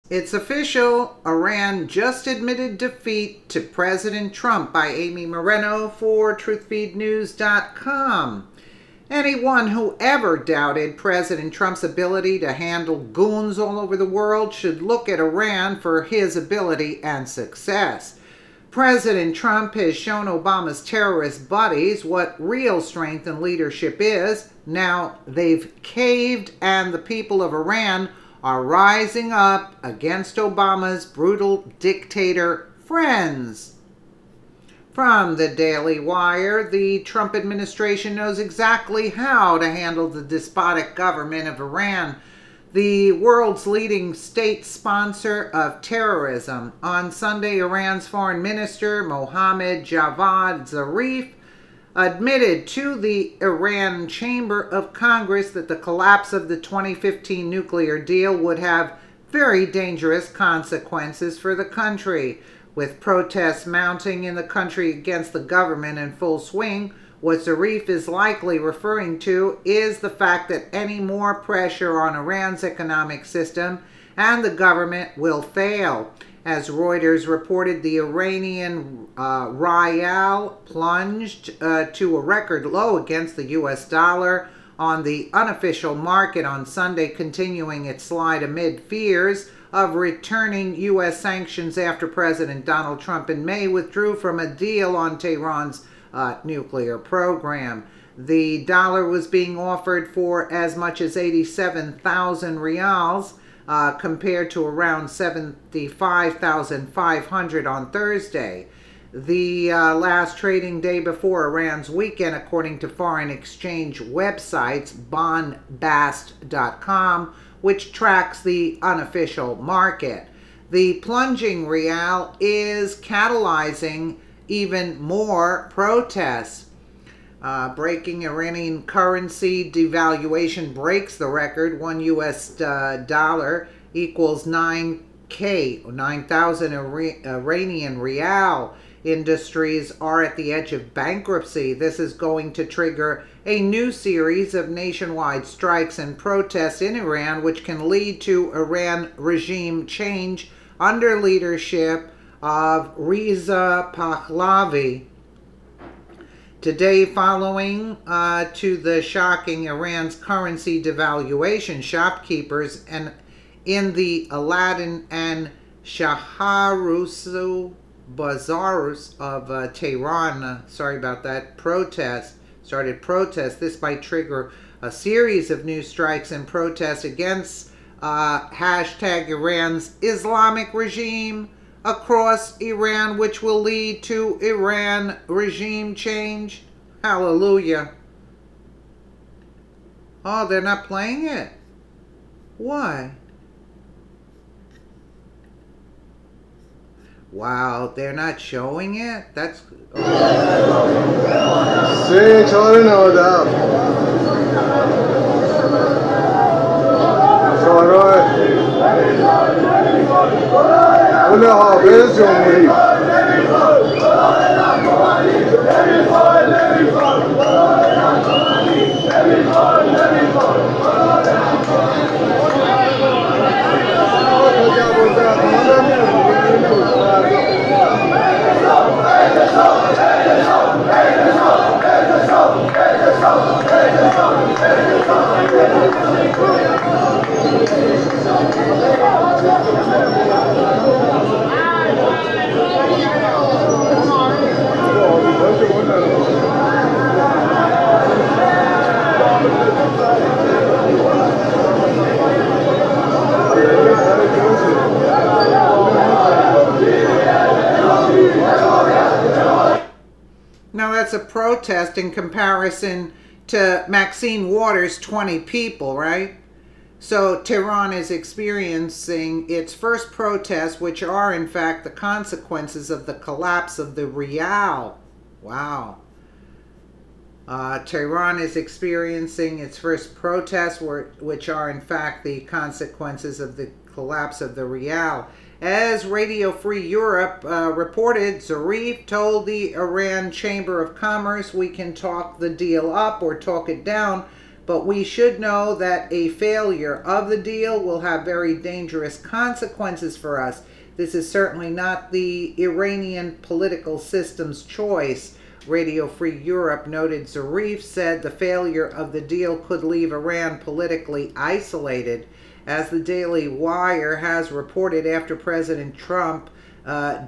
It's official. Iran just admitted defeat to President Trump by Amy Moreno for TruthFeedNews.com. Anyone who ever doubted President Trump's ability to handle goons all over the world should look at Iran for his ability and success. President Trump has shown Obama's terrorist buddies what real strength and leadership is. Now they've caved, and the people of Iran are rising up against Obama's brutal dictator friends. From the Daily Wire, the Trump administration knows exactly how to handle the despotic government of Iran, the world's leading state sponsor of terrorism. On Sunday, Iran's foreign minister, Mohammad Javad Zarif, admitted to the Iran Chamber of Congress that the collapse of the 2015 nuclear deal would have very dangerous consequences for the country. With protests mounting in the country against the government in full swing, what Zarif is likely referring to is the fact that any more pressure on Iran's economic system and the government will fail. As Reuters reported, the Iranian rial plunged to a record low against the U.S. dollar on the unofficial market on Sunday, continuing its slide amid fears of returning U.S. sanctions after President Donald Trump in May withdrew from a deal on Tehran's nuclear program. The dollar was being offered for as much as 87,000 rials, compared to around 75,500 on Thursday, the last trading day before Iran's weekend, according to foreign exchange websites Bombast.com, which tracks the unofficial market. The plunging rial is catalyzing even more protests. Breaking Iranian currency devaluation breaks the record. One U.S. dollar equals 9,000 Iranian rial. Industries are at the edge of bankruptcy. This is going to trigger a new series of nationwide strikes and protests in Iran, which can lead to Iran regime change under leadership of Reza Pahlavi. Today, following to the shocking Iran's currency devaluation, shopkeepers and in the Aladdin and Shahrustau bazaars of Tehran, started protests. This might trigger a series of new strikes and protests against hashtag Iran's Islamic regime across Iran, which will lead to Iran regime change. Hallelujah. Oh, they're not playing it. Why? Wow, they're not showing it? That's... Now that's a protest in comparison to Maxine Waters' 20 people, right? So Tehran is experiencing its first protests, which are in fact the consequences of the collapse of the rial. Wow. Tehran is experiencing its first protests, which are in fact the consequences of the collapse of the rial. As Radio Free Europe reported, Zarif told the Iran Chamber of Commerce, "We can talk the deal up or talk it down, But we should know that a failure of the deal will have very dangerous consequences for us. This is certainly not the Iranian political system's choice. Radio Free Europe noted Zarif said the failure of the deal could leave Iran politically isolated. As the Daily Wire has reported, after President Trump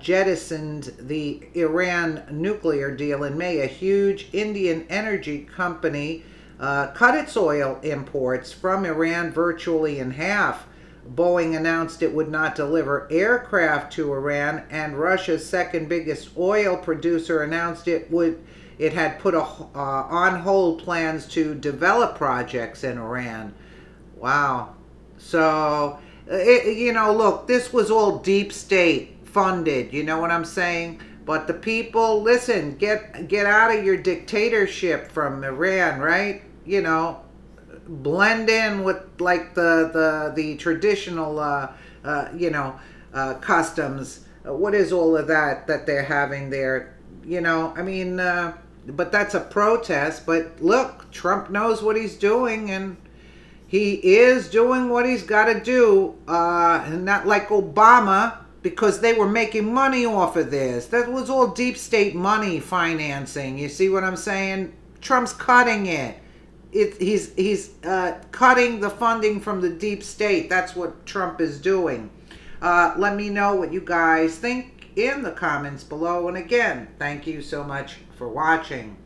jettisoned the Iran nuclear deal in May, a huge Indian energy company cut its oil imports from Iran virtually in half. Boeing announced it would not deliver aircraft to Iran, and Russia's second biggest oil producer announced it had put on hold plans to develop projects in Iran. Wow. So, look, this was all deep state funded, you know what I'm saying? But the people, listen, get out of your dictatorship from Iran, right? Blend in with like the traditional customs. What is all of that they're having there? But that's a protest. But look, Trump knows what he's doing, and he is doing what he's got to do, and not like Obama, because they were making money off of this. That was all deep state money financing. You see what I'm saying? Trump's cutting it. He's cutting the funding from the deep state. That's what Trump is doing. Let me know what you guys think in the comments below. And again, thank you so much for watching.